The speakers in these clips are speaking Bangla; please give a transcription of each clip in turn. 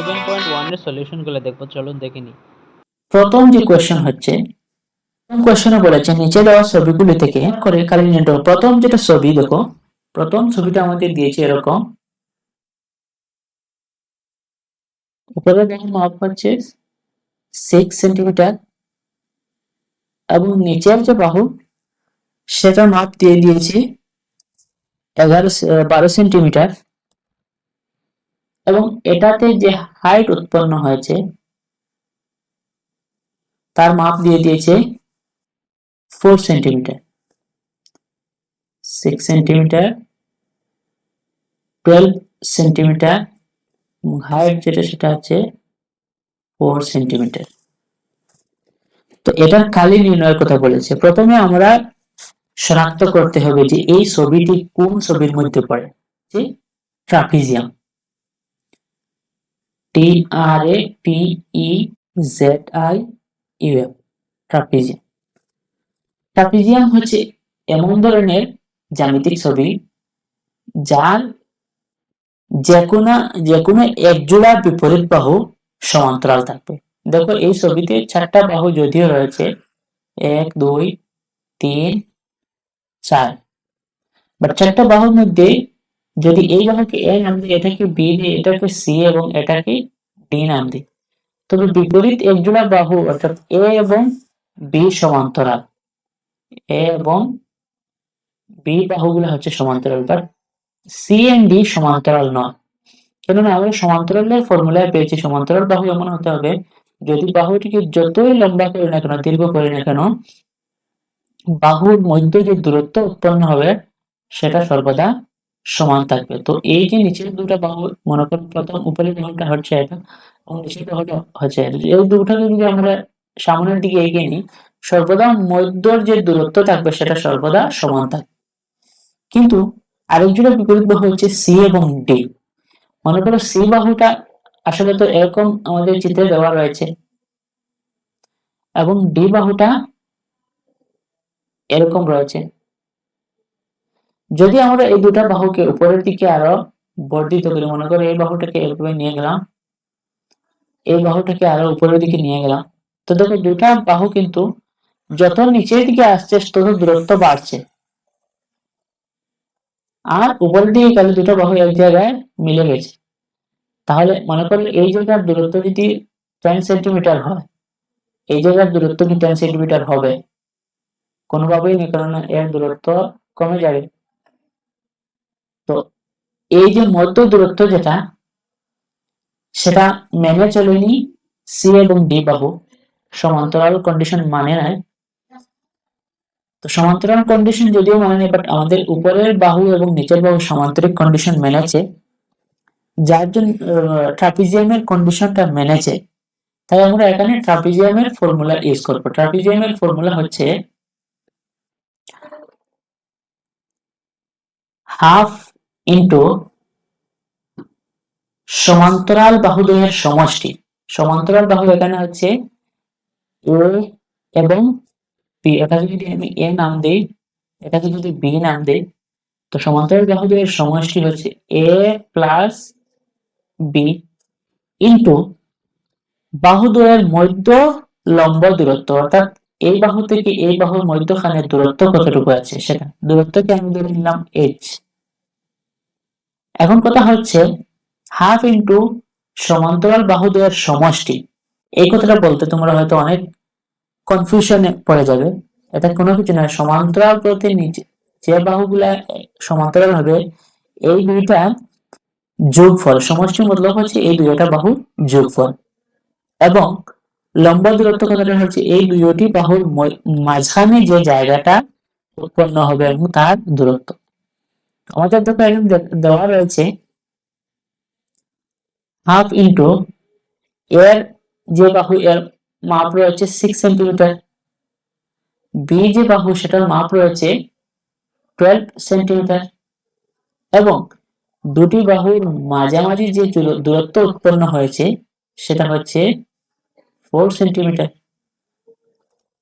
7.1 এর সলিউশনগুলো দেখবো, চলুন দেখে নিই। প্রথম যে কোয়েশ্চেন হচ্ছে, কোয়েশ্চেনে বলেছে নিচে দেওয়া ছবিগুলি থেকে করে কালি নির্ণয়। প্রথম যেটা ছবি দেখো, প্রথম ছবিটা আমাদের দিয়েছে এরকম, উপরে দেখো মাপ হচ্ছে 6 সেন্টিমিটার এবং নিচের যে বাহু সেটা মাপ দিয়ে দিয়েছে 12 সেন্টিমিটার এবং এটাতে যে হাইট উৎপন্ন হয়েছে তার মাপ দিয়ে দিয়েছে 4 সেন্টিমিটার। 6 সেন্টিমিটার, 12 সেন্টিমিটার, হাইট যেটা সেটা হচ্ছে 4 সেন্টিমিটার। তো এটার কালি নির্ণয়ের কথা বলেছে। প্রথমে আমরা শনাক্ত করতে হবে যে এই ছবিটি কোন ছবির মধ্যে পড়ে, যে ট্রাপিজিয়াম, TRAPEZIUM, ট্রাপিজিয়াম। ট্রাপিজিয়াম হচ্ছে এমন ধরনের জ্যামিতিক ছবি যার যে কোনো এক জোড়া বিপরীত বাহু সমান্তরাল থাকবে। দেখো এই ছবিতে 4টা বাহু যদিও রয়েছে, 1 2 3 4, বাট 4টা বাহুর মধ্যে যদি এই বাহুকে A নাম দিই, এটাকে B দিই, এটাকে C এবং এটাকে D নাম দিই, তবে বিপরীত এক জোড়া বাহু অর্থাৎ A এবং B সমান্তরাল, A এবং B বাহুগুলো হচ্ছে সমান্তরাল, বাট C and D সমান্তরাল নয়। কেননা আমরা সমান্তরালের ফর্মুলায় পেয়েছি সমান্তরাল বাহু এমন হতে হবে যদি বাহুটিকে যতই লম্বা করি না কেন, দীর্ঘ করি না কেন, বাহুর মধ্যে যে দূরত্ব উৎপন্ন হবে সেটা সর্বদা সমান থাকবে। তো এই যে নিচের দুটো বাহু, মনে করুন প্রথম উপরের বাহুটা হচ্ছে এটা এবং নিচের বাহুটা হচ্ছে এটা, এই দুটোকে যদি আমরা সামনের দিকে এগিয়ে নিই, সর্বদা মধ্যর যে দূরত্ব থাকবে সেটা সর্বদা সমান থাকবে। কিন্তু আরেক জোড়া বিপরীত বাহু হচ্ছে সি এবং ডি। মনে করো সি বাহুটা আসলে তো এরকম আমাদের চিত্রে দেওয়া রয়েছে এবং ডি বাহুটা এরকম রয়েছে। যদি আমরা এই দুটা বাহুকে উপরের দিকে আরো বর্ধিত করি, মনে করো এই বাহুটাকে এভাবে নিয়ে গেলাম, এই বাহুটাকে আরো উপরের দিকে নিয়ে গেলাম, তো দেখো দুটা বাহু কিন্তু যত নিচের দিকে আসছে তত দূরত্ব বাড়ছে, আর উপরের দিকে গেলে দুটো বাহু এক জায়গায় মিলে গেছে। তাহলে মনে করলে এই জায়গার দূরত্ব যদি 10 সেন্টিমিটার হয়, এই জায়গার দূরত্ব কি 10 সেন্টিমিটার হবে? কোনোভাবেই না, কারণ এর দূরত্ব কমে যাবে। তো এই যে মধ্য দূরত্ব যেটা, সেটা মেনে চলেনি সি এবং ডি বাহু, সমান্তরাল কন্ডিশন মানে নাই। তো সমান্তরাল কন্ডিশন যদিও মানে নেই, বাট আমাদের উপরের বাহু এবং নিচের বাহু সমান্তরিক কন্ডিশন মেনেছে, যার জন্য ট্রাপিজিয়ামের কন্ডিশনটা মেনেছে। তাই আমরা এখানে ট্রাপিজিয়ামের ফর্মুলা ইউজ করব। ট্রাপিজিয়ামের ফর্মুলা হচ্ছে হাফ ইন্টু সমান্তরাল বাহুদ্বয়ের সমষ্টি। সমান্তরাল বাহু এখানে হচ্ছে এ এবং বি, এটাকে যদি আমি এ নাম দেই, এটাকে যদি বি নাম দেই, তো সমান্তরাল বাহুদ্বয়ের সমষ্টি হচ্ছে এ প্লাস বি ইন্টু বাহুদ্বয়ের মধ্য লম্ব দূরত্ব, অর্থাৎ এই বাহু থেকে এই বাহুর মধ্যখানের দূরত্ব কতটুকু আছে সেটা, দূরত্বকে আমি ধরে নিলাম h। এখন কথা হচ্ছে হাফ ইন্টু সমান্তরাল বাহুদ্বয়ের সমষ্টি। এই কথাটা বলতে তোমরা হয়তো অনেক কনফিউশনে পড়ে যাবে। এটা কোনো কিছু নয়, সমান্তরাল বলতে নিচে যে বাহুগুলা সমান্তরাল হবে এই দুইটা যোগফল, সমষ্টি মতলব হচ্ছে এই দুইটা বাহু যোগফল, এবং লম্বা দূরত্ব কথাটা হচ্ছে এই দুইটি বাহুর মাঝখানে যে জায়গাটা উৎপন্ন হবে এবং তার দূরত্ব। আমাদের দেখো এখন দেওয়া রয়েছে হাফ ইন্টু এর যে বাহু, এর মাপ রয়েছে 6 সেন্টিমিটার, বি যে বাহু সেটার মাপ রয়েছে 12 সেন্টিমিটার, এবং দুটি বাহুর মাঝামাঝি যে দূরত্ব উৎপন্ন হয়েছে সেটা হচ্ছে 4 সেন্টিমিটার।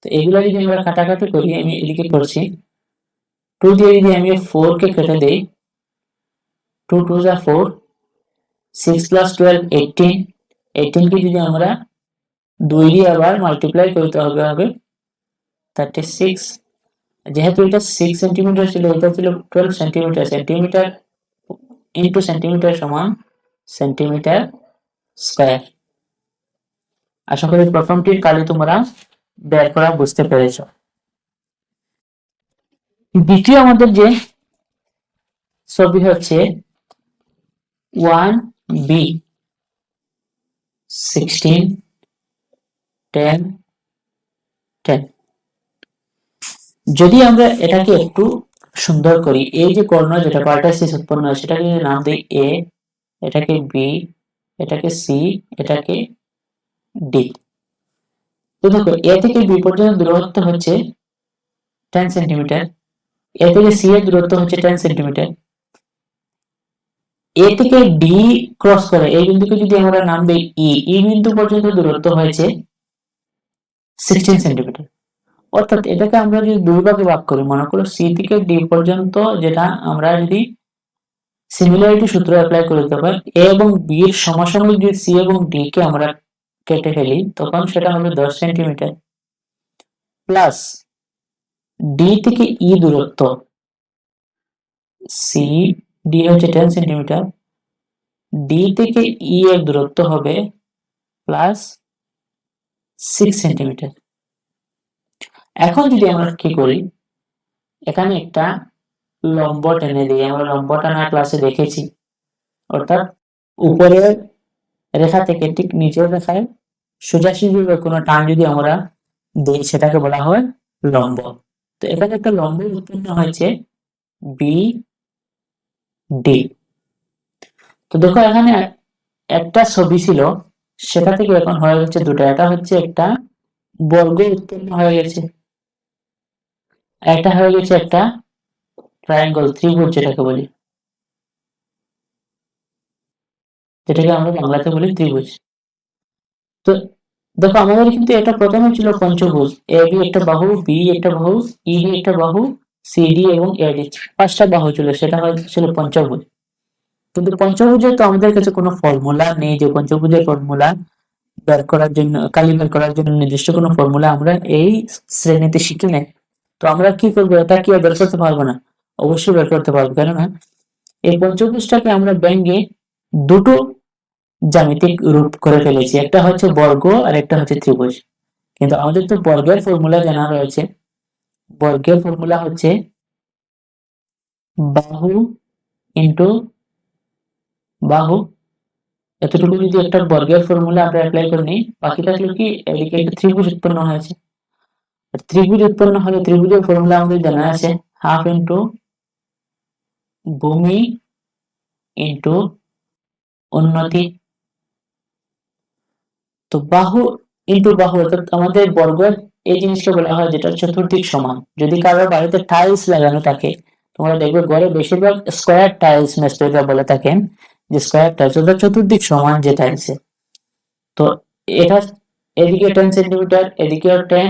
তো এগুলো যদি আমরা কাটাকাটি করি, আমি এদিকে করছি 2 দিয়ে যদি আমি 4 কে কেটে দেই, 2 2 যা 4, 6 plus 12 18, 18 কে যদি আমরা 2 দিয়ে আবার মাল্টিপ্লাই করতে হবে 36। যেহেতু এটা 6 সেন্টিমিটার ছিল, এটা ছিল 12 সেন্টিমিটার, সেন্টিমিটার ইনটু সেন্টিমিটার সমান সেন্টিমিটার স্কয়ার। আশা করি প্রথমটির কালি তোমরা বের করা বুঝতে পেরেছো। দ্বিতীয় আমাদের যে ছবি হচ্ছে 1b 16 10 10। যদি আমরা এটাকে একটু সুন্দর করি, এই যে কর্ণ যেটা ভার্টাইসিস উৎপন্ন হয় সেটাকে নাম দিই এ, এটাকে বি, এটাকে সি, এটাকে ডি। তো দেখো এ থেকে বি পর্যন্ত দূরত্ব হচ্ছে 10 সেন্টিমিটার, এ থেকে সি এর দূরত্ব হচ্ছে 10 সেন্টিমিটার। এ থেকে ডি ক্রস করে এই বিন্দুকে যদি আমরা নাম দিই ই, ই বিন্দু পর্যন্ত দূরত্ব হয়েছে 16 সেন্টিমিটার। অর্থাৎ এটাকে আমরা যদি দুই ভাগে ভাগ করি, মনে করো সি থেকে ডি পর্যন্ত, যেটা আমরা যদি সিমিলারিটি সূত্র অ্যাপ্লাই করতে পারি, এ এবং বি এর সমসাময়িক যদি সি এবং ডি কে আমরা কেটে ফেলি তখন সেটা হবে 10 সেন্টিমিটার, প্লাস ডি থেকে ই দূরত্ব, সি ডি হচ্ছে 10 সেন্টিমিটার, ডি থেকে ই এর দূরত্ব হবে প্লাস 6 সেন্টিমিটার। এখন যদি আমরা কি করি, এখানে একটা লম্ব টেনে দিই। আমরা লম্ব টানা ক্লাসে দেখেছি, অর্থাৎ উপরের রেখা থেকে ঠিক নিচের রেখায় সোজাসুজি কোনো টান যদি আমরা দিই সেটাকে বলা হয় লম্ব। তো এখানে একটা লম্ব উৎপন্ন হয়েছে বি ডি। তো দেখো এখানে একটা ছবি ছিল, সেটা থেকে এখন হয়ে গেছে দুটো। এটা হচ্ছে একটা বর্গ উৎপন্ন হয়ে গেছে, এটা হয়ে গেছে একটা ট্রায়াঙ্গল, ত্রিভুজ যেটাকে বলি, যেটাকে আমরা বাংলাতে বলি ত্রিভুজ। তো দেখো আমাদের কিন্তু এটা প্রথমে ছিল পঞ্চভুজ, এ বি একটা বাহু, বি একটা বাহু, ই ডি একটা বাহু, সি ডি এবং এডি পাঁচটা বাহু ছিল, সেটা ছিল পঞ্চভুজ। কিন্তু পঞ্চভুজের তো আমাদের কাছে কোনো ফর্মুলা নেই যে পঞ্চভুজের ফর্মুলা বের করার জন্য, কালি বের করার জন্য নির্দিষ্ট কোনো ফর্মুলা আমরা এই শ্রেণীতে শিখি নাই। তো আমরা কি করবো, এটা কি বের করতে পারবো না? অবশ্যই বের করতে পারবো, কেননা এই পঞ্চভুজটাকে আমরা ব্যঙ্গে দুটো জ্যামিতিক রূপ করে ফেলেছি, একটা হচ্ছে বর্গ আর একটা হচ্ছে ত্রিভুজ। কিন্তু আমাদের তো বর্গের ফর্মুলা জানা রয়েছে। বর্গের ফর্মুলা হচ্ছে বাহু ইন্টু বাহু। এতটুকু যদি একটা বর্গের ফর্মুলা আমরা অ্যাপ্লাই করে নিই, বাকি থাকলে কি এদিকে একটা ত্রিভুজ উৎপন্ন হয়েছে। ত্রিভুজ উৎপন্ন হলে ত্রিভুজের ফর্মুলা আমাদের জানা আছে হাফ ইন্টু ভূমি ইন্টু উন্নতি। তো বাহু ইন্টু বাহু, অর্থাৎ আমাদের বর্গের এই জিনিসটা বলা হয় যেটা চতুর্দিক সমান। যদি কারোর বাড়িতে টাইলস লাগানো থাকে, তোমরা দেখবে ঘরে বেশিরভাগ স্কোয়ার টাইলস মিস্ত্রিরা বলে থাকেন যে স্কোয়ার টাইলস, অর্থাৎ চতুর্দিক সমান যে টাইলসে। তো এটা এদিকে 10 সেন্টিমিটার, এদিকেও 10,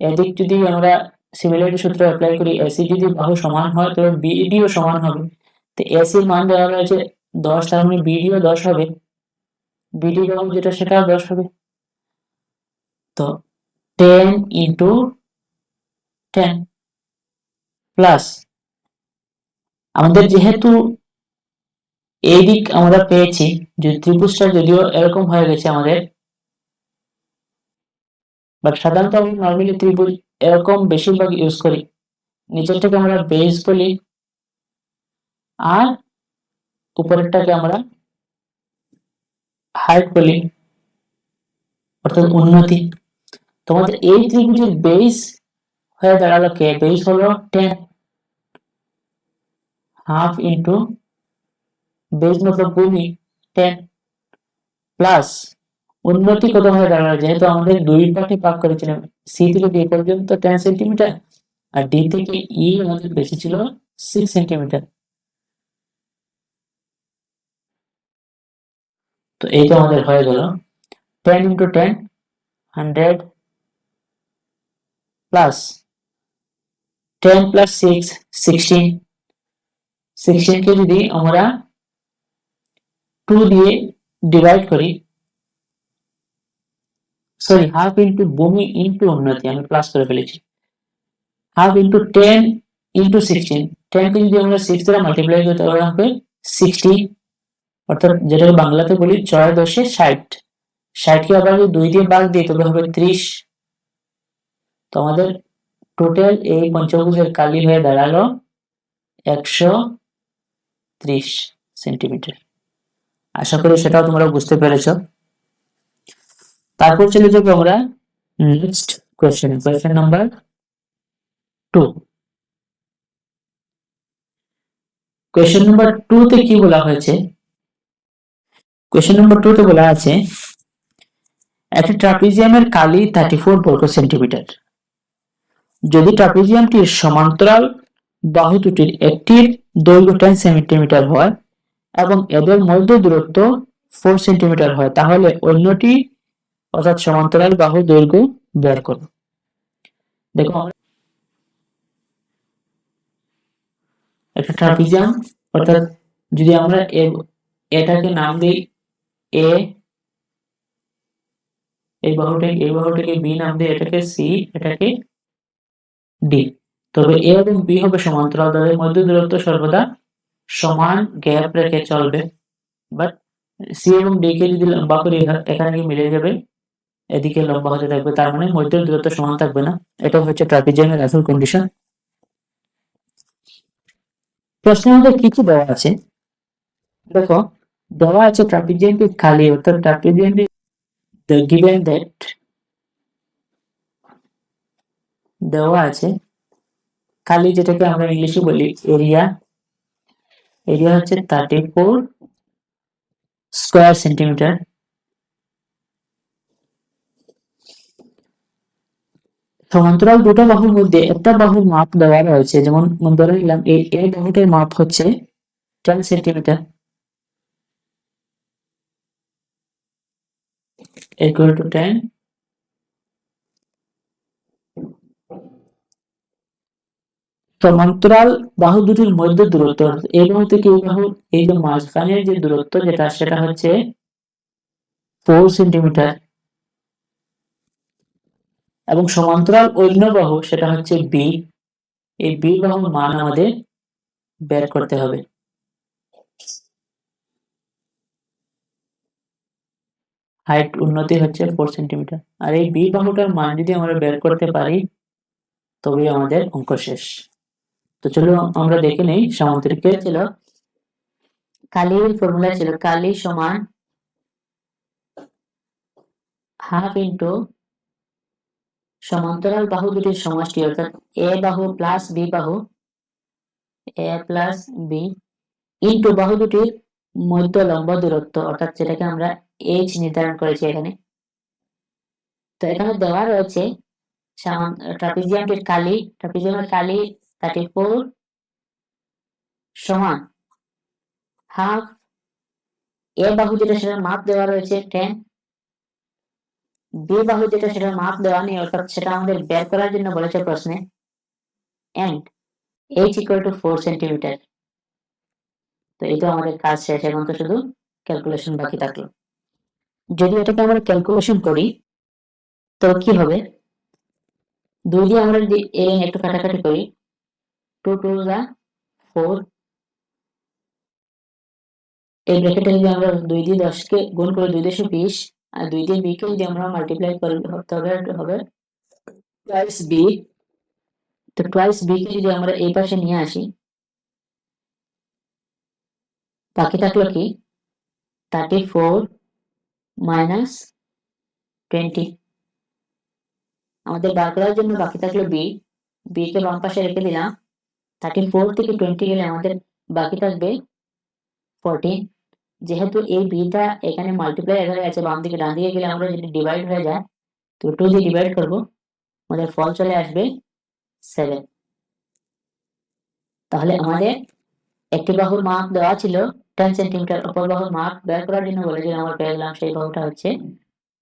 এদিক যদি আমরা সিমিলারিটি সূত্র অ্যাপ্লাই করি, এসি যদি বাহু সমান হয় তবে বিডিও সমান হবে। তো এসির মান দেওয়া রয়েছে 10, তার মানে বিডিও 10 হবে, বিডি বাহু যেটা সেটা 10 হবে। তো 10 ইন্টু 10 প্লাস আমাদের যেহেতু এই দিক আমরা পেয়েছি, যে ত্রিভুজটা যদিও এরকম হয়ে গেছে আমাদের, বাট সাধারণত আমরা নর্মালি ত্রিভুজ এরকম বেশিরভাগ ইউজ করি। নিচেরটাকে আমরা বেস বলি আর উপরেরটাকে আমরা হাইট বলি, অর্থাৎ উন্নতি। তোমাদের এই ত্রিভুজের বেস হয়ে দাঁড়ালো কে? বেস হলো 10, হাফ ইন্টু বেস মতলব ভূমি 10 প্লাস উন্নতি কত হয়ে দাঁড়ালো, যেহেতু আমাদের দুই পার্টে ভাগ করেছিলাম, সি থেকে ডি পর্যন্ত 10 সেন্টিমিটার আর ডি থেকে ই আমাদের বেশি ছিল 6 সেন্টিমিটার। তো এই তো আমাদের হয়ে গেল 10 ইন্টু 10 100 প্লাস 10 প্লাস 6 16, 16 কে যদি আমরা 2 দিয়ে ডিভাইড করি সরি হাফ ইন্টু ভূমি ইন্টু উন্নতি, আমি প্লাস করে ফেলেছি। হাফ ইন্টু 10 ইন্টু 16, 10 কে যদি আমরা 6 দ্বারা মাল্টিপ্লাই করি তাহলে হবে 60, অর্থাৎ যেটাকে বাংলাতে বলি 6 10 60। 60 কে আবার যদি 2 দিয়ে ভাগ দিই তবে হবে 30। তো আমাদের টোটাল এই পঞ্চভুজের কালি হয়ে দাঁড়ালো 130 সেন্টিমিটার। আশা করি সেটাও তোমরা বুঝতে পেরেছো। তারপর চলে যাবো আমরা next question, question number 2। Question number 2 তে কি বলা হয়েছে? কোয়েশ্চেন নাম্বার 2 তে বলা আছে একটি ট্রাপিজিয়ামের কালি 34 বর্গ সেন্টিমিটার। যদি ট্রাপিজিয়ামটির সমান্তরাল বাহু দুটির একটির দৈর্ঘ্য 10 সেন্টিমিটার হয় এবং এদের মধ্যে দূরত্ব 4 সেন্টিমিটার হয়, তাহলে অন্যটি অর্থাৎ সমান্তরাল বাহুর দৈর্ঘ্য বের করো। দেখো একটা ট্রাপিজিয়াম, অর্থাৎ যদি আমরা এটাকে নাম দিই এ, এই বাহুটাকে বি নাম দিই, এটাকে সি, এটাকে ডি। তবে এ এবং বি হবে সমান্তরাল, তাদের মধ্যে দূরত্ব সর্বদা সমান গ্যাপ রেখে চলবে। বাট সি এবং ডি কে যদি লম্বা করি এখানে কি মিলে যাবে, এদিকে লম্বা হতে থাকবে, তার মানে মধ্যে দূরত্ব সমান থাকবে না। এটা হচ্ছে ট্রাপিজিয়ামের আসল কন্ডিশন। প্রশ্নের মধ্যে কি কি দেওয়া আছে দেখো, দেওয়া আছে ট্রাপিজিয়ামটি খালি, অর্থাৎ ট্রাপিজিয়ামটি given that দেওয়া আছে খালি, যেটাকে আমরা ইংলিশে বলি এরিয়া। এরিয়া হচ্ছে 34 স্কয়ার সেন্টিমিটার। সমান্তরাল দুটো বাহুর মধ্যে একটা বাহুর মাপ দেওয়া রয়েছে, যেমন ধরে নিলাম এই এ বাহুটার মাপ হচ্ছে 10 সেন্টিমিটার, equal to 10। সমান্তরাল বাহু দুটির মধ্যে দূরত্ব, এই বাহু থেকে এই বাহু, এই যে মাঝখানের যে দূরত্ব যেটা, সেটা হচ্ছে 4 সেন্টিমিটার, এবং সমান্তরাল অন্য বাহু সেটা হচ্ছে বি। এই বি বাহুর মান আমাদের বের করতে হবে। হাইট উন্নতি হচ্ছে 4 সেন্টিমিটার, আর এই বি বাহুটার মান যদি আমরা বের করতে পারি তবে আমাদের অঙ্ক শেষ। তো চলো আমরা দেখে নেই সামান্তরিকের ছিল কালির ফর্মুলা ছিল কালি সমান হাফ ইন্টু সমান্তরাল বাহু দুটির সমষ্টি, অর্থাৎ এ বাহু প্লাস বি বাহু, এ প্লাস বি ইন্টু বাহু দুটির মধ্য লম্ব দূরত্ব, অর্থাৎ যেটাকে আমরা এইচ নির্ধারণ করেছি এখানে। তো এখানে দেওয়া রয়েছে ট্রাপিজিয়ামটির কালি, ট্রাপিজিয়ামের কালি 34 সমান হাফ এ বাহু যেটা সেটার মাপ দেওয়া রয়েছে 10, বি বাহু যেটা সেটার মাপ দেওয়া নেই, অর্থাৎ সেটা আমাদের বের করার জন্য বলেছে প্রশ্নে, and h equal to 4 centimetre. তো এটা আমাদের কাজ শেষ, এখন তো শুধু ক্যালকুলেশন বাকি থাকলো। যদি এটাকে আমরা ক্যালকুলেশন করি তবে কি হবে, 2 দিয়ে আমরা যদি একটু কাটাকাটি করি, 2 2 যা 4, এই ব্র্যাকেটে যদি আমরা 2 দিয়ে 10 কে গুণ করে 2 10 20, আর 2 দিয়ে b কে যদি আমরা মাল্টিপ্লাই করি তবে হবে টুয়াইস b। তো টুয়াইস b কে যদি আমরা এই পাশে নিয়ে আসি, বাকি থাকলো কি 34 মাইনাস 20। আমাদের বার করার জন্য বাকি থাকলো b, b কে বাম পাশে রেখে দিলাম, 34 থেকে 20 গেলে আমাদের বাকি থাকবে 14। যেহেতু এই বিটা এখানে মাল্টিপ্লাই হয়ে গেছে, বাম দিকে ডান দিকে গেলে আমরা যদি ডিভাইড হয়ে যায়, তো 2 দিয়ে ডিভাইড করব, আমাদের ফল চলে আসবে 7। তাহলে আমাদের একটি বাহুর মাপ দেওয়া ছিল 10 সেন্টিমিটার, অপর বাহুর মাপ বের করার জন্য বলেছিল, আমরা পেয়ে গেলাম সেই বাহুটা হচ্ছে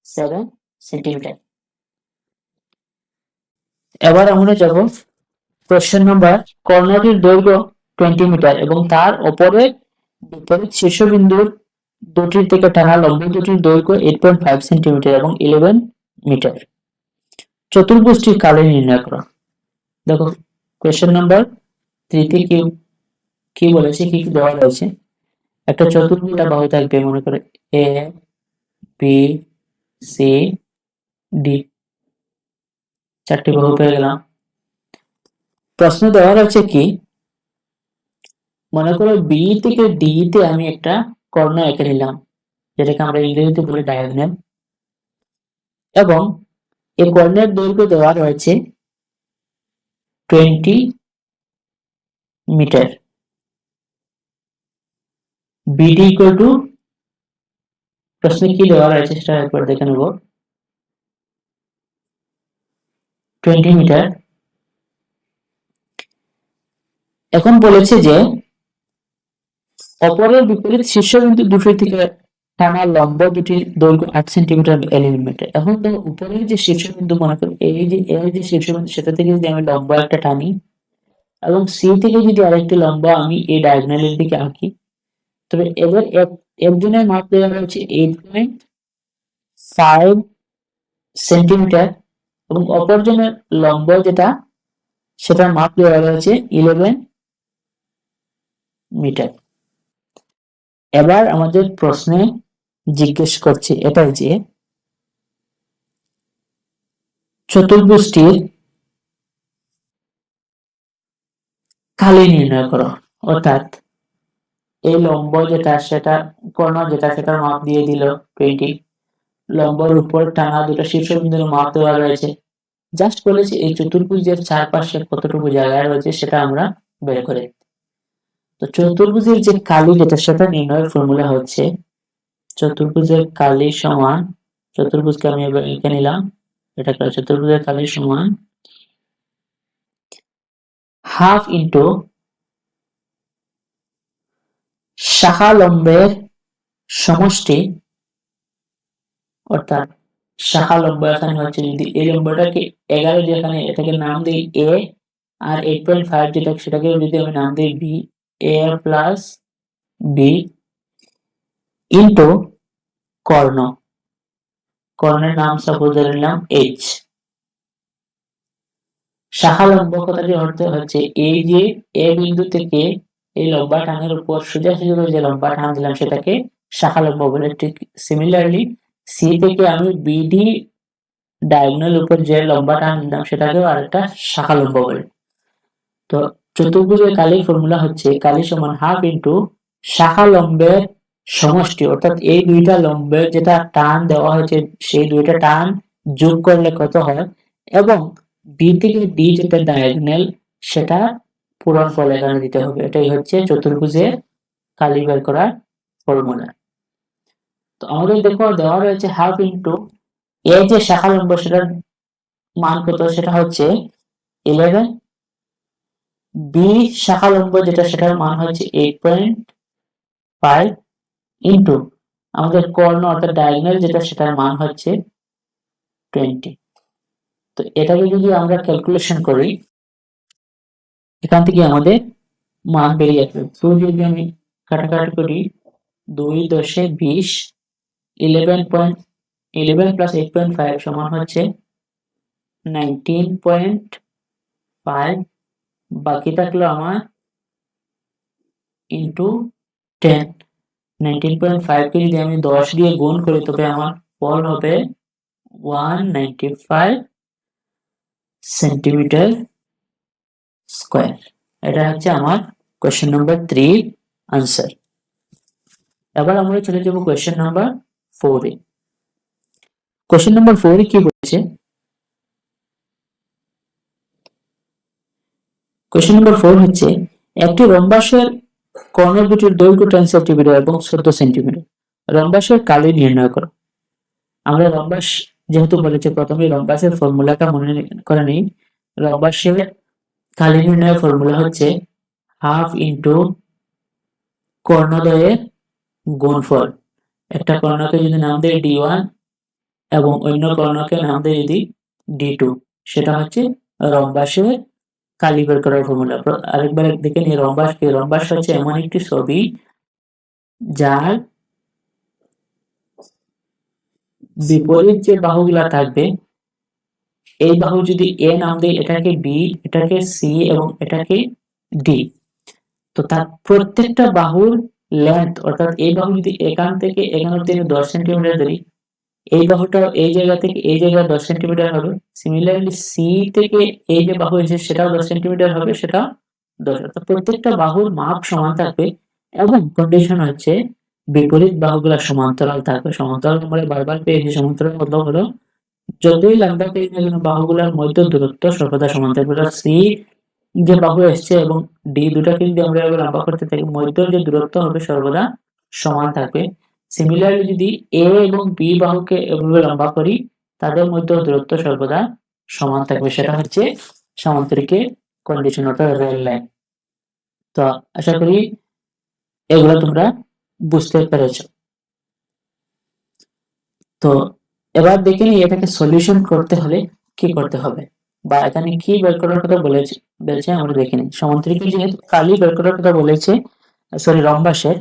7 সেন্টিমিটার। এবার আমরা যাব প্রশ্ন নম্বর, কর্ণটির দৈর্ঘ্য 20 মিটার এবং তার উপরে বিপরীত শীর্ষবিন্দুর দুটির থেকে টানা লম্ব দুটির দৈর্ঘ্য 8.5 সেন্টিমিটার এবং 11 মিটার। চতুর্ভুজটির কালি নির্ণয় করো। দেখো কোয়েশ্চেন নাম্বার 3 তে কি বলেছে, কি দেওয়া রয়েছে। একটা চতুর্ভুজ বাহু থাকবে, মনে করে এ বি সি ডি, চারটি বাহু পেয়ে গেলাম। প্রশ্ন দেওয়া রয়েছে কি, মনে করো বি থেকে ডি তে আমি একটা কর্ণ এঁকে নিলাম, যেটাকে আমরা ইংরেজিতে বলি ডায়াগোনাল, এবং এই কর্ণের দৈর্ঘ্য দেওয়া রয়েছে 20 মিটার। বিডি ইকুয়াল টু, প্রশ্নে কি দেওয়া রয়েছে সেটা একবার দেখে নেব। 20 মিটার। এখন বলেছে যে অপরের বিপরীত শীর্ষবিন্দু দুটি থেকে টানা লম্ব দুটি দৈর্ঘ্য 8 সেন্টিমিটার 11 মিটার। এখন তো উপরের যে শীর্ষবিন্দু, মনে করো এই যে শীর্ষবিন্দু, সেটা থেকে যদি আমি লম্ব একটা টানি এবং সি থেকে যদি আরেকটি লম্ব আমি এই ডায়াগোনালের দিকে আঁকি, তবে এদের একজনের মাপ দেওয়া হচ্ছে 8.5 সেন্টিমিটার এবং অপরজনের লম্ব যেটা, সেটার মাপ দেওয়া হচ্ছে 11 মিটার। এবার আমাদের প্রশ্নে জিজ্ঞেস করছে এটাই যে চতুর্ভুজটির কালি নির্ণয় করো। অর্থাৎ এই লম্ব যেটা, সেটা কর্ণ যেটা, সেটার মাপ দিয়ে দিল 20, লম্বর উপর টানা দুটো শীর্ষবিন্দুর মাপ দেওয়া রয়েছে। জাস্ট বলেছে এই চতুর্ভুজের চারপাশে কতটুকু জায়গা রয়েছে সেটা আমরা বের করে। তো চতুর্ভুজের যে কালি যেটা, সেটা নির্ণয়ের ফর্মুলা হচ্ছে চতুর্ভুজের কালি সমান, চতুর্ভুজকে আমি এবার এঁকে নিলাম, এটা চতুর্ভুজের কালি সমান হাফ ইন্টু শাখা লম্বের সমষ্টি। অর্থাৎ শাখা লম্ব এখানে হচ্ছে, যদি এই লম্বটাকে 11 যেখানে, এটাকে নাম দিই এ, আর 8.5 যেটা, সেটাকে যদি আমি নাম দিই বি, এ প্লাস বি ইন্টু কর্ণ, কর্ণের নাম সাপোজ ধরে নিলাম এইচ। শাখা লম্ব কথাটি অর্থ হচ্ছে এই যে এ বিন্দু থেকে এই লম্বা টানের উপর সোজাসুজি যে লম্বা টান দিলাম সেটাকে শাখা লম্ব বলে। ঠিক সিমিলারলি সি থেকে আমি বিডি ডায়াগোনাল উপর যে লম্বা টান দিলাম সেটাকেও আরেকটা শাখা লম্ব বলে। তো চতুর্ভুজের কালির ফর্মুলা হচ্ছে কালি সমান হাফ ইন্টু শাখা লম্বের সমষ্টি, অর্থাৎ এই দুইটা লম্বের যেটা টান দেওয়া হয়েছে সেই দুইটা টান যোগ করলে কত হয়, এবং বি থেকে ডি যেটা ডায়াগোনাল সেটা পূরণফল এখানে দিতে হবে। এটাই হচ্ছে চতুর্ভুজের কালি বের করার ফর্মুলা। তো আমাদের দেখো দেওয়া রয়েছে হাফ ইন্টু এই যে শাখা লম্ব, সেটার মান কত, সেটা হচ্ছে 11, বি শাখা লম্ব যেটা, সেটার মান হচ্ছে 8.5 ইন্টু আমাদের কর্ণ অর্থাৎ ডায়াগোনাল যেটা, সেটার মান হচ্ছে 20। তো এটাকে যদি আমরা ক্যালকুলেশন করি, এখান থেকে আমাদের মান বেরিয়ে আসবে। তো যদি আমি কাটাকাটি করি, 2 10 20, 11 প্লাস 8.5 সমান হচ্ছে 19.5, বাকি থাকলো আমার ইন্টু 10। 19.5 কে যদি আমি 10 দিয়ে গুণ করি, তবে আমার ফল হবে 195 সেন্টিমিটার স্কয়ার। এটা হচ্ছে আমার কোশ্চেন নাম্বার 3 আনসার। এবার আমরা চলে যাব কোশ্চেন নাম্বার 4 এ। কোশ্চেন নাম্বার 4 এ কি বলছে, কোশ্চেন নাম্বার 4 হচ্ছে একটি রম্বাসের কর্ণ দুটির দৈর্ঘ্য 10 সেন্টিমিটার এবং 14 সেন্টিমিটার। রম্বাসের কালি নির্ণয় করো। আমরা রম্বাস যেহেতু বলেছে, প্রথমে রম্বাসের ফর্মুলাটা মনে করে নিই। রম্বাসের কালি নির্ণয়ের ফর্মুলা হচ্ছে হাফ ইন্টু কর্ণদ্বয়ের গুণফল। একটা কর্ণকে যদি নাম দেয় D1 এবং অন্য কর্ণকে নাম দেয় যদি D2, সেটা হচ্ছে রম্বাসের কালি বের করার ফর্মুলা। আরেকবার দেখে নিই রম্বাস কি। রম্বাস হচ্ছে এমন একটি ছবি যার বিপরীত যে বাহুগুলা থাকবে, এই বাহু যদি এ নাম দেই, এটাকে বি, এটাকে সি এবং এটাকে ডি, তো তার প্রত্যেকটা বাহুর লেন্থ, অর্থাৎ এই বাহু যদি এখান থেকে এখান অব্দি 10 সেন্টিমিটার ধরি, এই বাহুটা এই জায়গা থেকে এই জায়গায় 10 সেন্টিমিটার হবে। সিমিলারলি সি থেকে এই যে বাহু এসে সেটাও 10 সেন্টিমিটার হবে, সেটা 10, অর্থাৎ প্রত্যেকটা বাহুর মাপ সমান থাকবে। এবং কন্ডিশন হচ্ছে বিপরীত বাহুগুলা সমান্তরাল থাকবে। সমান্তরাল আমরা বারবার পেয়েছি, সমান্তরাল মতলব হলো যতই লম্বা পেয়ে না কেন বাহুগুলোর মধ্যে দূরত্ব সর্বদা সমান থাকবে। সি যে বাহু এসছে এবং ডি দুটাকে যদি আমরা এবার লম্বা করতে থাকি, মধ্যের যে দূরত্ব হবে সর্বদা সমান থাকবে। সিমিলারলি যদি এ এবং বি বাহুকে এভাবে লম্বা করি, তাদের মধ্যে দূরত্ব সর্বদা সমান থাকবে। সেটা হচ্ছে সামান্তরিকের কন্ডিশন, অর্থাৎ রেল লাইন। তো আশা করি এগুলো তোমরা বুঝতে পেরেছো। তো এবার দেখে নিই এটাকে সলিউশন করতে হলে কি করতে হবে, বা এখানে কি বের করার কথা বলেছে আমরা দেখে নিই। সমান্তরিকের যেহেতু কালি বের করার কথা বলেছে, সরি রম্বাসের,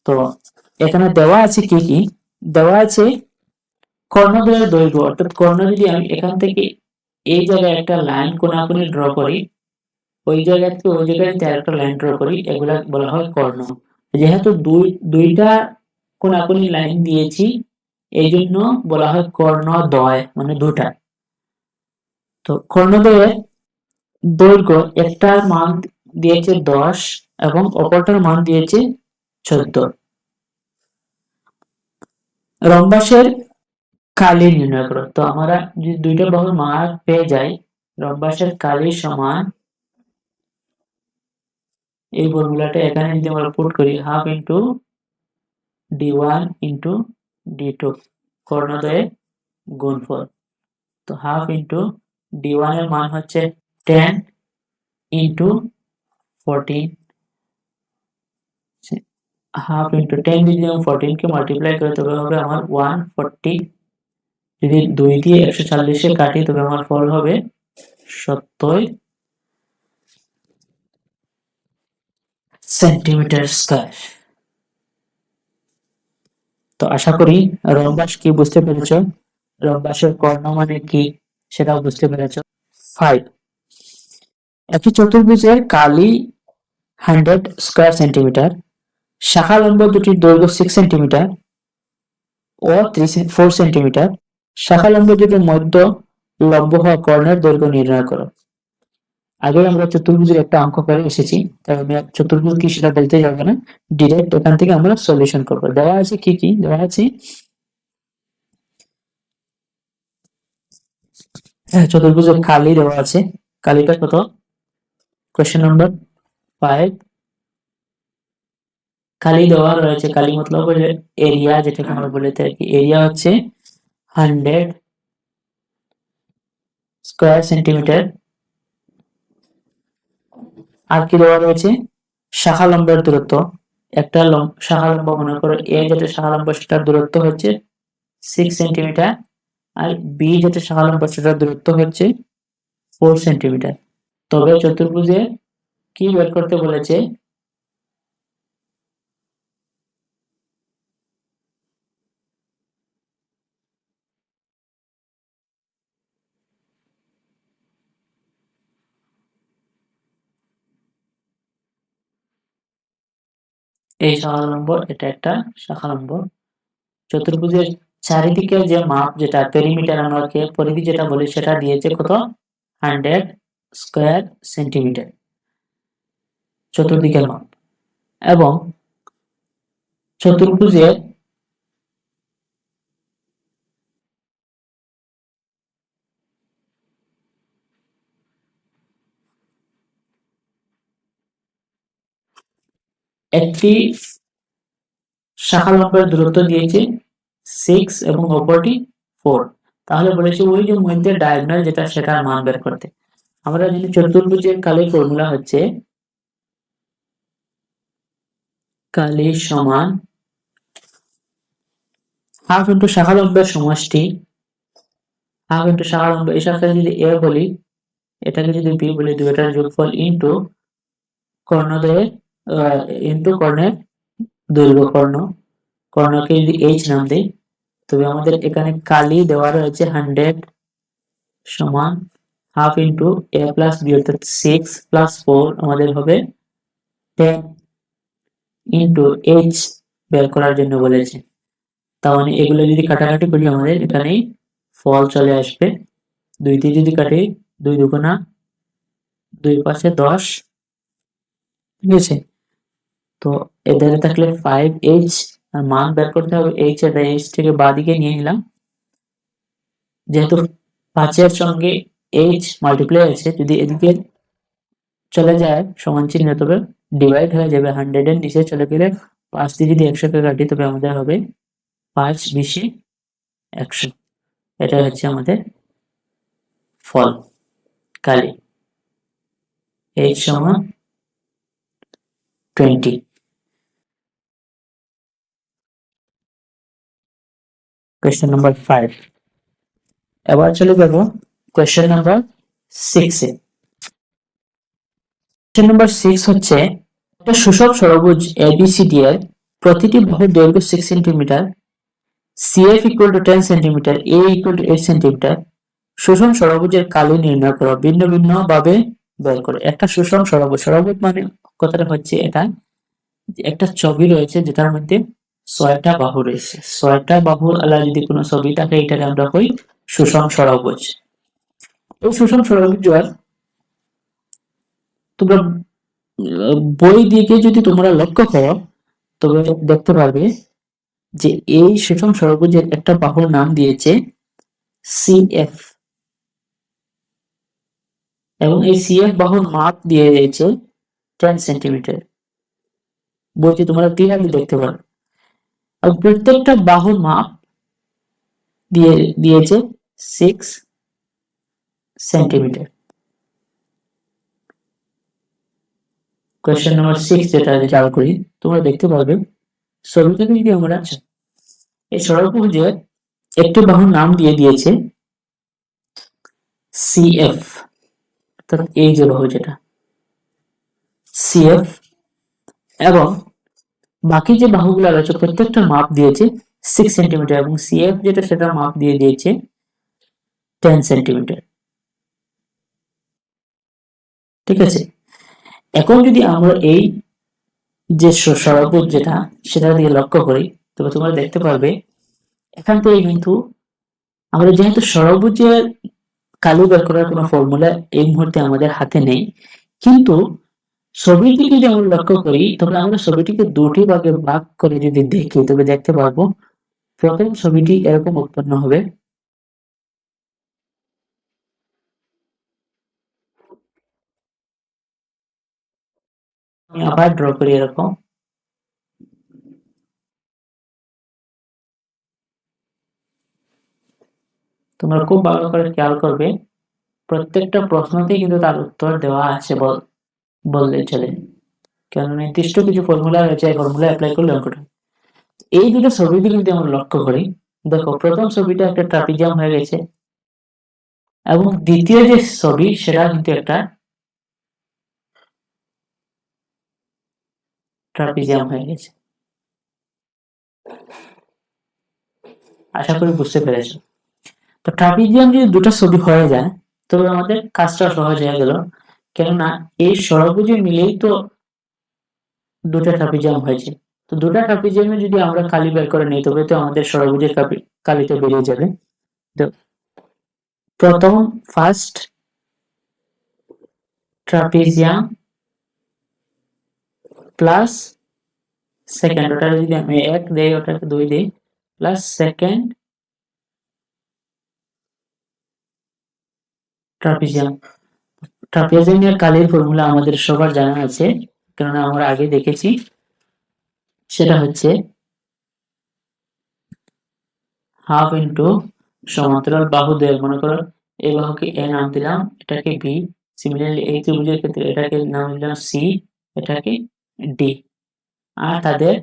তো এখানে দেওয়া আছে কি কি, দেওয়া আছে কর্ণদ্বয়ের দৈর্ঘ্য, অর্থাৎ কর্ণ যদি আমি এখান থেকে এই জায়গায় একটা লাইন কোণাকুণি ড্র করি, ওই জায়গা থেকে ওই জায়গায় যদি একটা লাইন ড্র করি, এগুলা বলা হয় কর্ণ। যেহেতু দুইটা কোণাকুণি লাইন দিয়েছি, এই জন্য বলা হয় কর্ণদ্বয়, মানে দুটা। তো কর্ণদ্বয়ের দৈর্ঘ্য একটার মান দিয়েছে 10 এবং অপরটার মান দিয়েছে 14। রম্বাসের কালি নির্ণয় করো। তো আমরা যদি দুইটা বাহুর মান পেয়ে যাই, রম্বাসের কালি সমান, এই ফর্মুলাটা এখানে যদি আমরা পুট করি, half into d1 into d2 কর্ণদ্বয়ের গুণফল। তো হাফ ইন্টু d1 এর মান হচ্ছে 10 ইন্টু 14, হাফ ইন্টু 10 দিয়ে যদি আমি 14 কে মাল্টিপ্লাই করি তবে হবে আমার 140। যদি 2 দিয়ে 140 এ কাটি তবে আমার ফল হবে 70 সেন্টিমিটার স্কয়ার। তো আশা করি রম্বাস কি বুঝতে পেরেছো, রম্বাসের কর্ণ মানে কি সেটাও বুঝতে পেরেছো। 5, একটি চতুর্ভুজের কালি 100 স্কয়ার সেন্টিমিটার, শাখা লম্ব দুটির দৈর্ঘ্য 6 সেন্টিমিটার ও 4 সেন্টিমিটার, শাখা লম্ব দুটির মধ্য লম্ব হওয়া কর্ণের দৈর্ঘ্য নির্ণয় করো। আগে আমরা চতুর্ভুজের একটা অঙ্ক করে এসেছি, তাই আমি চতুর্ভুজ কি সেটা বলতে যাবো না, ডিরেক্ট এখান থেকে আমরা সলিউশন করবো। দেওয়া আছে কি কি, দেওয়া আছে চতুর্ভুজের কালি দেওয়া আছে। কালিটা কত, কোশ্চেন নাম্বার 5, কালি দেওয়া রয়েছে। কালি মতলব হলো এরিয়া, যেটাকে আমরা বলে থাকি। এরিয়া হচ্ছে 100 স্কয়ার সেন্টিমিটার। আর কি দেওয়া রয়েছে, শাখা লম্বের দূরত্ব। একটা শাখা লম্ব মনে করো এ, যেটা শাখা লম্ব সেটার দূরত্ব হচ্ছে 6 সেন্টিমিটার, আর বি যেটা শাখা লম্ব সেটার দূরত্ব হচ্ছে 4 সেন্টিমিটার। তবে চতুর্ভুজে কি বের করতে বলেছে, এই শাখা লম্ব, এটা একটা শাখা লম্ব। চতুর্ভুজের চারিদিকের যে মাপ, যেটা পেরিমিটার, আমরা পরিধি যেটা বলি, সেটা দিয়েছে কত, 100 স্কয়ার সেন্টিমিটার চতুর্দিকের মাপ। এবং চতুর্ভুজের একটি শাখা লম্বের দূরত্ব দিয়েছে 6 এবং অপরটি 4। তাহলে বলেছে ওই যে মধ্যে ডায়াগোনাল যেটা, সেটার মান বের করতে। আমরা জানি চতুর্ভুজের কালির ফর্মুলা হচ্ছে কালি সমান হাফ ইন্টু শাখা লম্বের সমষ্টি, হাফ ইন্টু শাখা লম্ব, এই শাখাকে যদি এ বলি, এটাকে যদি বি বলি, দুইটার যোগফল ইন্টু কর্ণদ্বয়ের ইন্টু কর্ণের দৈর্ঘ্য। কর্ণকে যদি এইচ নাম দেই, তবে আমাদের এখানে কালি দেওয়া রয়েছে 100 সমান half into a plus b অর্থাৎ 6 প্লাস 4 আমাদের হবে 10 ইন্টু h বের করার জন্য বলেছে। তার মানে এগুলো যদি কাটাকাটি করি আমাদের এখানে ফল চলে আসবে। 2 দিয়ে যদি কাটি 2 দুগুণা 2 পাশে 10, ঠিক আছে। তো এদের থাকলে 5h আর মান বের করতে হবে h, এটা h থেকে বাঁদিকে নিয়ে নিলাম। যেহেতু 5 এর সঙ্গে h মাল্টিপ্লাই আছে, যদি এদিকে চলে যায় সমান চিহ্ন তবে ডিভাইড হয়ে যাবে। 100 এর নিচে চলে গেলে 5 দিয়ে যদি 100 কে কাটি তবে আমাদের হবে 5 20 100। এটা হচ্ছে আমাদের ফল কালি। h সমান 20। Question number 5। এবার চলে যাব কোয়েশ্চেন নাম্বার 6 এ। কোয়েশ্চেন নাম্বার 6 হচ্ছে একটা সুষম ষড়ভুজ ABCD এর প্রতিটি বাহুর দৈর্ঘ্য 6 centimetre, CF equal to 10 centimetre, A equal to 8 centimetre. সুষম ষড়ভুজের কালি নির্ণয় করো, ভিন্ন ভিন্ন ভাবে বের করো। একটা সুষম ষড়ভুজ, ষড়ভুজ মানে কথাটা হচ্ছে এটা একটা ছবি রয়েছে যেটার মধ্যে 6টা বাহু রয়েছে। 6টা বাহু আলা যদি কোনো ছবি থাকে এটাকে আমরা কই সুষম ষড়ভুজ। এই সুষম ষড়ভুজ তোমরা বই দিকে যদি তোমরা লক্ষ্য করো তবে দেখতে পারবে যে এই সুষম ষড়ভুজের একটা বাহুর নাম দিয়েছে CF, এবং এই CF বাহুর মাপ দিয়ে দিয়েছে 10 সেন্টিমিটার। বইতে তোমরা ক্লিয়ারলি দেখতে পারো। আর প্রত্যেকটা বাহুর মাপ দিয়েছে 6 সেন্টিমিটার। কোয়েশ্চেন নাম্বার 6 যেটা খেয়াল করি তোমরা দেখতে পারবে ছবিটাকে যদি আমরা এই ষড়ভুজের একটি বাহুর নাম দিয়ে দিয়েছে CF, অর্থাৎ এই যে বাহু যেটা CF, এবং বাকি যে বাহুগুলো রয়েছে প্রত্যেকটা মাপ দিয়েছে 6 সেন্টিমিটার, এবং CF যেটা সেটা মাপ দিয়ে দিয়েছে 10 সেন্টিমিটার। ঠিক আছে। এখন যদি আমরা এই যে ষড়ভুজ যেটা সেটা দিয়ে লক্ষ্য করি তবে তোমরা দেখতে পারবে এখান থেকে কিন্তু আমরা যেহেতু ষড়ভুজের কালি বের করার কোনো ফর্মুলা এই মুহূর্তে আমাদের হাতে নেই, কিন্তু ছবিটি যদি আমরা লক্ষ্য করি তবে আমরা ছবিটিকে দুটি ভাগে ভাগ করে যদি দেখি তবে দেখতে পারবো প্রথম ছবিটি এরকম উৎপন্ন হবে। আমি আবার ড্র করি এরকম। তোমরা খুব ভালো করে খেয়াল করবে প্রত্যেকটা প্রশ্নতেই কিন্তু তার উত্তর দেওয়া আছে বললে চলে, কারণ নির্দিষ্ট কিছু ফর্মুলা রয়েছে, এই ফর্মুলা অ্যাপ্লাই করলে অঙ্কটা। এই দুটো ছবিটি যদি আমরা লক্ষ্য করি দেখো প্রথম ছবিটা একটা ট্রাপিজিয়াম হয়ে গেছে, এবং দ্বিতীয় যে ছবি সেটা কিন্তু একটা ট্রাপিজিয়াম হয়ে গেছে। আশা করি বুঝতে পেরেছো। তো ট্রাপিজিয়াম যদি দুটো ছবি হয়ে যায় তবে আমাদের কাজটা সহজ হয়ে গেল, কেননা এই ষড়ভুজে মিলেই তো দুটো ট্রাপিজিয়াম হয়েছে। তো দুটো ট্রাপিজিয়ামে যদি আমরা কালি বের করে নিই তবে তো আমাদের ষড়ভুজের কালিটা বেরিয়ে যাবে। তো প্রথম ফার্স্ট ট্রাপিজিয়াম প্লাস সেকেন্ড, ওটা যদি আমি 1 দেই ওটাকে 2 দেই, প্লাস সেকেন্ড ট্রাপিজিয়াম। ট্রাপিজিয়ামের কালির ফর্মুলা আমাদের সবার জানা আছে, কেননা আমরা আগে দেখেছি। সেটা হচ্ছে হাফ ইন্টু সমান্তরাল বাহু দ্বয়ের, মনে করো এই বাহুকে A নাম দিলাম, এটাকে B, সিমিলারলি এই ত্রিভুজের ক্ষেত্রে এটাকে নাম দিলাম C, এটাকে D, আর তাদের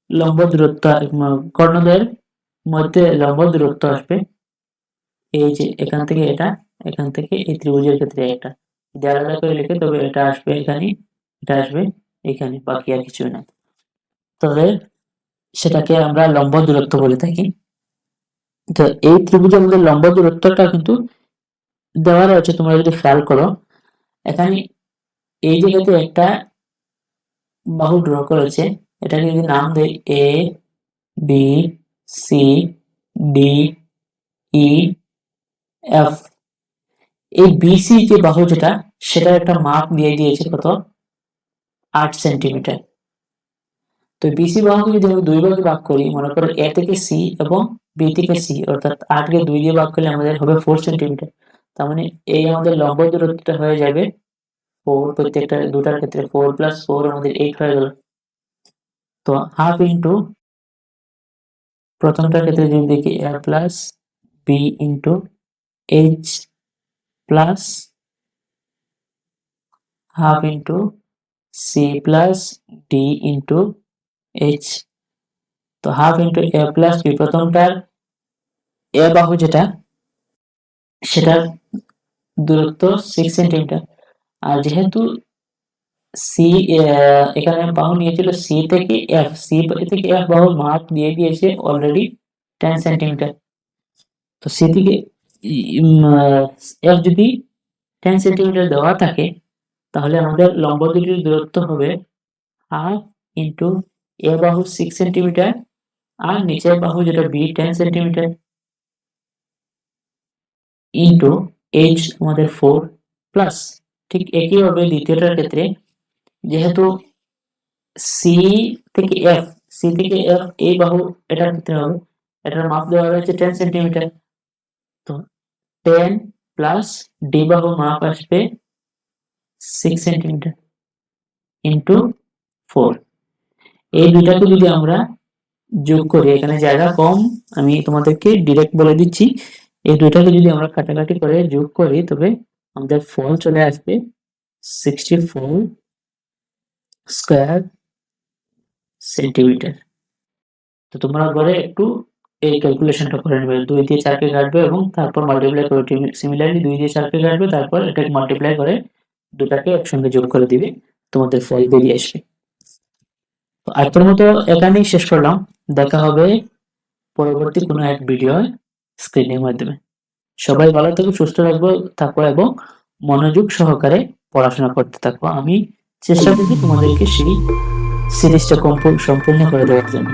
লম্ব দূরত্ব কর্ণদ্বয়ের মধ্যে লম্ব দূরত্ব আসবে এই যে এখান থেকে এটা, এখান থেকে এই ত্রিভুজের ক্ষেত্রে এটা যদি আলাদা করে লিখে তবে এটা আসবে এখানে, এটা আসবে এখানে, বাকি আর কিছু না। তবে সেটাকে আমরা লম্ব দূরত্ব বলে থাকি। তো এই ত্রিভুজের আমাদের লম্ব দূরত্বটা কিন্তু দেওয়া রয়েছে, তোমরা যদি খেয়াল করো এখানে এই জায়গাতে একটা বাহু ড্র করেছে, এটাকে যদি নাম দেই A B C D E F. এই বিসি যে বাহু যেটা, সেটার একটা মাপ দিয়ে দিয়েছে কত, 8 সেন্টিমিটার। তো বিসি বাহুকে যদি আমি দুই ভাগে ভাগ করি, মনে করো এ থেকে সি এবং বি থেকে সি, অর্থাৎ 8 কে 2 দিয়ে ভাগ করলে আমাদের হবে 4 সেন্টিমিটার। তার মানে এই আমাদের লম্ব দূরত্বটা হয়ে যাবে 4, প্রত্যেকটা দুটার ক্ষেত্রে 4 প্লাস 4 আমাদের 8 হয়ে গেল। তো হাফ ইন্টু, প্রথমটার ক্ষেত্রে যদি দেখি A plus B into H plus half into C plus D into H. তো half into A plus B, প্রথমটার এ বাহু যেটা, সেটার দূরত্ব 6 সেন্টিমিটার। আর যেহেতু সি এখানে বাহু নিয়েছিল সি থেকে এফ, সি থেকে এফ বাহুর মাপ দিয়ে দিয়েছে অলরেডি 10 সেন্টিমিটার। তো সি থেকে এফ যদি 10 সেন্টিমিটার দেওয়া থাকে, তাহলে আমাদের লম্ব দুটির দূরত্ব হবে হাফ ইন্টু এ বাহু 6 সেন্টিমিটার আর নিচের বাহু যেটা বি 10 সেন্টিমিটার ইন্টু এইচ আমাদের 4 প্লাস, ঠিক একইভাবে দ্বিতীয়টার ক্ষেত্রে যেহেতু সি থেকে এফ, সি থেকে এফ এই বাহু এটার ক্ষেত্রে হবে, এটার মাপ দেওয়া রয়েছে 10 সেন্টিমিটার। তো 10 প্লাস ডি বাহু মাপ আসবে 6 সেন্টিমিটার ইন্টু 4। এই দুটাকে যদি আমরা যোগ করি, এখানে জায়গা কম, আমি তোমাদেরকে ডিরেক্ট বলে দিচ্ছি, এই দুটাকে যদি আমরা কাটাকাটি করে যোগ করি, তবে আমাদের ফল চলে আসবে 64 স্কয়ার সেন্টিমিটার। তো তোমরা ঘরে একটু এই ক্যালকুলেশনটা করে নেবে, 2 দিয়ে 4 কে কাটবে এবং তারপর মাল্টিপ্লাই করে, সিমিলারলি 2 দিয়ে 4 কে কাটবে, তারপর এটাকে মাল্টিপ্লাই করে দুটাকে একসঙ্গে যোগ করে দিবে, তোমাদের ফল বেরিয়ে আসবে। তো আজকের মতো এখানেই শেষ করলাম, দেখা হবে পরবর্তী কোনো এক ভিডিও স্ক্রিনের মাধ্যমে। সবাই ভালো থাকো, সুস্থ থাকো এবং মনোযোগ সহকারে পড়াশোনা করতে থাকো। আমি চেষ্টা করছি তোমাদেরকে সেই সিরিজটা সম্পূর্ণ করে দেওয়ার জন্য।